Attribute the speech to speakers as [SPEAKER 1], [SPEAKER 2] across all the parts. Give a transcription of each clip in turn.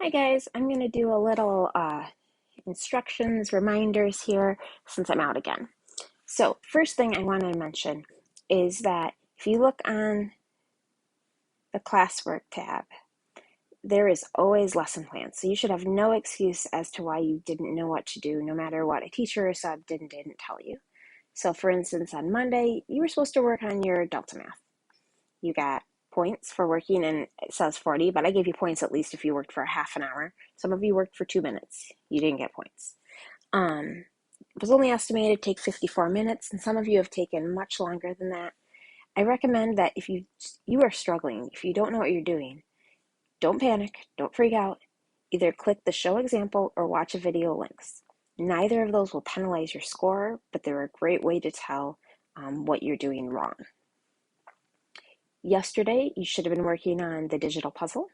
[SPEAKER 1] Hi guys, I'm going to do a little instructions, reminders here since I'm out again. So first thing I want to mention is that if you look on the classwork tab, there is always lesson plans. So you should have no excuse as to why you didn't know what to do, no matter what a teacher or sub didn't tell you. So for instance, on Monday, you were supposed to work on your Delta Math. You got points for working, and it says 40, but I gave you points at least if you worked for a half an hour. Some of you worked for 2 minutes. You didn't get points. It was only estimated to take 54 minutes, and some of you have taken much longer than that. I recommend that if you are struggling, if you don't know what you're doing, don't panic, don't freak out. Either click the show example or watch a video links. Neither of those will penalize your score, but they're a great way to tell what you're doing wrong. Yesterday, you should have been working on the digital puzzle.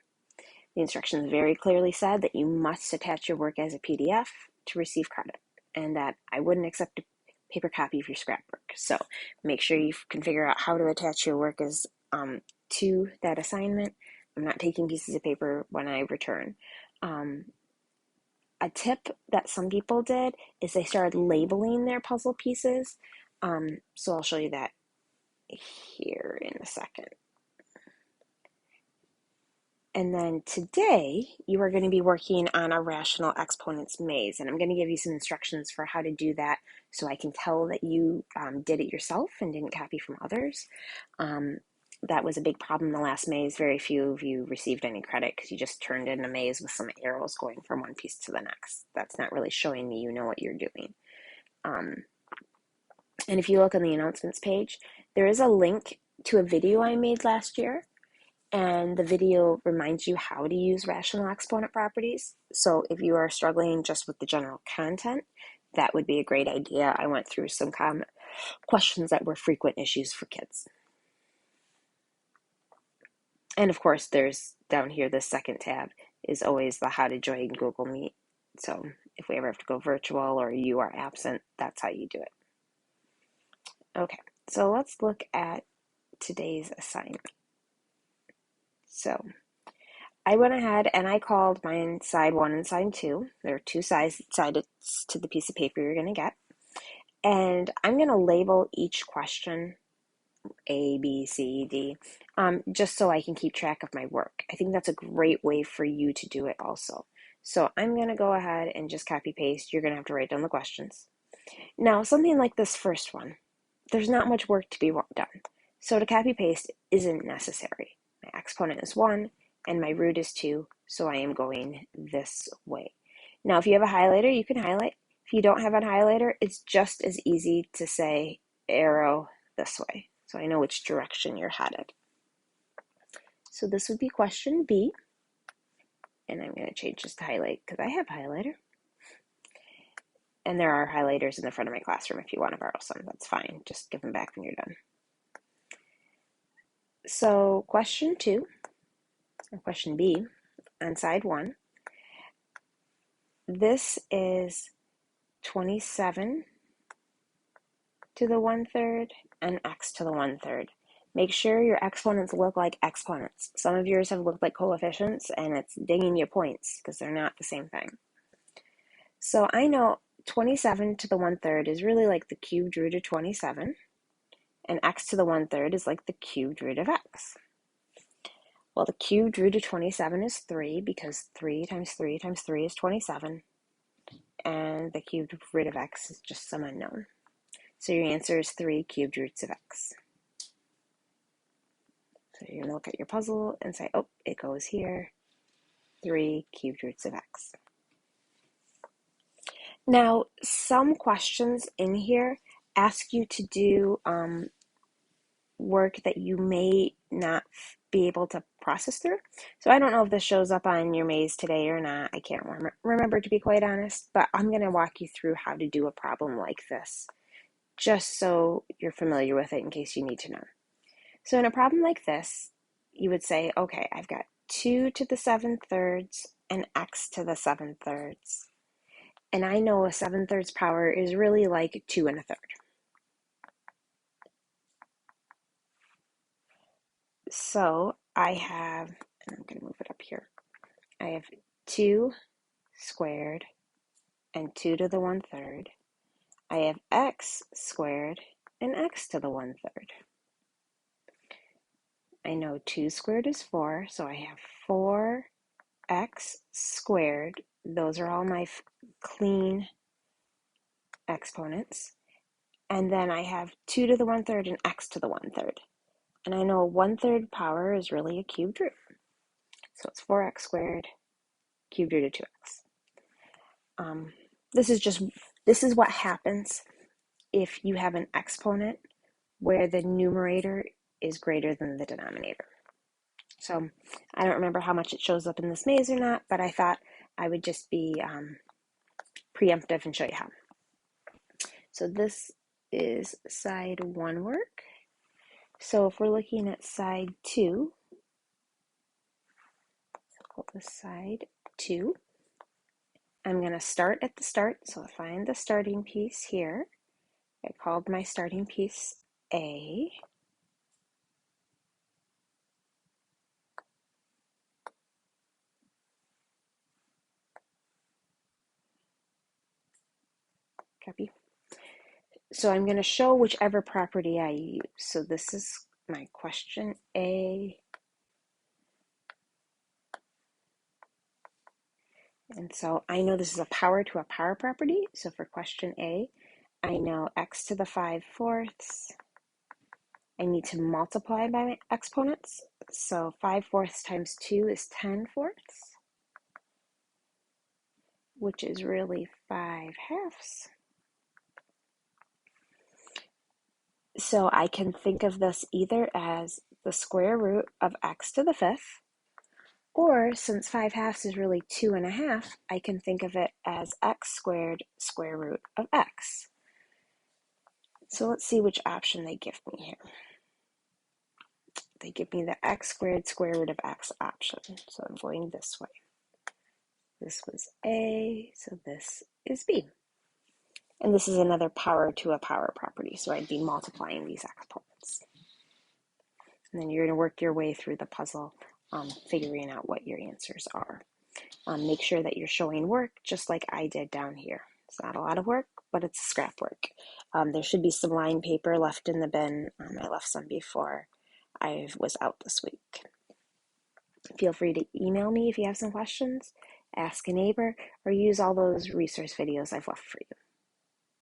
[SPEAKER 1] The instructions very clearly said that you must attach your work as a PDF to receive credit, and that I wouldn't accept a paper copy of your scrapbook. So make sure you can figure out how to attach your work as to that assignment. I'm not taking pieces of paper when I return. A tip that some people did is they started labeling their puzzle pieces. So I'll show you that here in a second. And then today, you are going to be working on a rational exponents maze, and I'm going to give you some instructions for how to do that so I can tell that you did it yourself and didn't copy from others. That was a big problem in the last maze. Very few of you received any credit because you just turned in a maze with some arrows going from one piece to the next. That's not really showing me you know what you're doing. And if you look on the announcements page, there is a link to a video I made last year. And the video reminds you how to use rational exponent properties. So if you are struggling just with the general content, that would be a great idea. I went through some questions that were frequent issues for kids. And of course, there's down here, the second tab is always the how to join Google Meet. So if we ever have to go virtual or you are absent, that's how you do it. Okay, so let's look at today's assignment. So I went ahead and I called mine side 1 and side 2. There are two sides to the piece of paper you're going to get. And I'm going to label each question A, B, C, D, just so I can keep track of my work. I think that's a great way for you to do it also. So I'm going to go ahead and just copy paste. You're going to have to write down the questions. Now, something like this first one, there's not much work to be done. So to copy paste isn't necessary. My exponent is 1 and my root is 2, so I am going this way. Now, if you have a highlighter, you can highlight. If you don't have a highlighter, it's just as easy to say arrow this way, so I know which direction you're headed. So this would be question B, and I'm going to change this to highlight because I have a highlighter. And there are highlighters in the front of my classroom if you want to borrow some. That's fine. Just give them back when you're done. So question 2, or question B, on side 1, this is 27 to the 1/3 and x to the 1/3. Make sure your exponents look like exponents. Some of yours have looked like coefficients, and it's dinging you points because they're not the same thing. So I know 27 to the 1/3 is really like the cubed root of 27, and x to the 1/3 is like the cubed root of x. Well, the cubed root of 27 is 3 because 3 times 3 times 3 is 27, and the cubed root of x is just some unknown. So your answer is 3 cubed roots of x. So you're going to look at your puzzle and say, oh, it goes here, 3 cubed roots of x. Now, some questions in here ask you to do work that you may not be able to process through. So I don't know if this shows up on your maze today or not. I can't remember, to be quite honest, but I'm going to walk you through how to do a problem like this, just so you're familiar with it in case you need to know. So in a problem like this, you would say, okay, I've got 2 to the 7/3 and x to the 7/3. And I know a 7/3 power is really like 2 1/3. So I have, and I'm going to move it up here. I have 2 squared and 2 to the 1/3. I have x squared and x to the 1/3. I know 2 squared is 4, so I have 4x squared. Those are all my clean exponents. And then I have 2 to the 1/3 and x to the 1/3. And I know 1/3 power is really a cubed root. So it's 4x squared, cubed root of 2x. This is what happens if you have an exponent where the numerator is greater than the denominator. So I don't remember how much it shows up in this maze or not, but I thought I would just be preemptive and show you how. So this is side 1 work. So if we're looking at side 2, call this side 2. I'm going to start at the start, so I'll find the starting piece here. I called my starting piece A. Copy. So I'm going to show whichever property I use. So this is my question A. And so I know this is a power to a power property. So for question A, I know x to the 5/4. I need to multiply by my exponents. So 5/4 times 2 is 10/4, which is really 5/2. So I can think of this either as the square root of x to the 5th, or since 5/2 is really 2.5, I can think of it as x squared square root of x. So let's see which option they give me here. They give me the x squared square root of x option. So I'm going this way. This was A, so this is B. And this is another power to a power property, so I'd be multiplying these exponents. And then you're going to work your way through the puzzle, figuring out what your answers are. Make sure that you're showing work just like I did down here. It's not a lot of work, but it's scrap work. There should be some line paper left in the bin. I left some before I was out this week. Feel free to email me if you have some questions, ask a neighbor, or use all those resource videos I've left for you.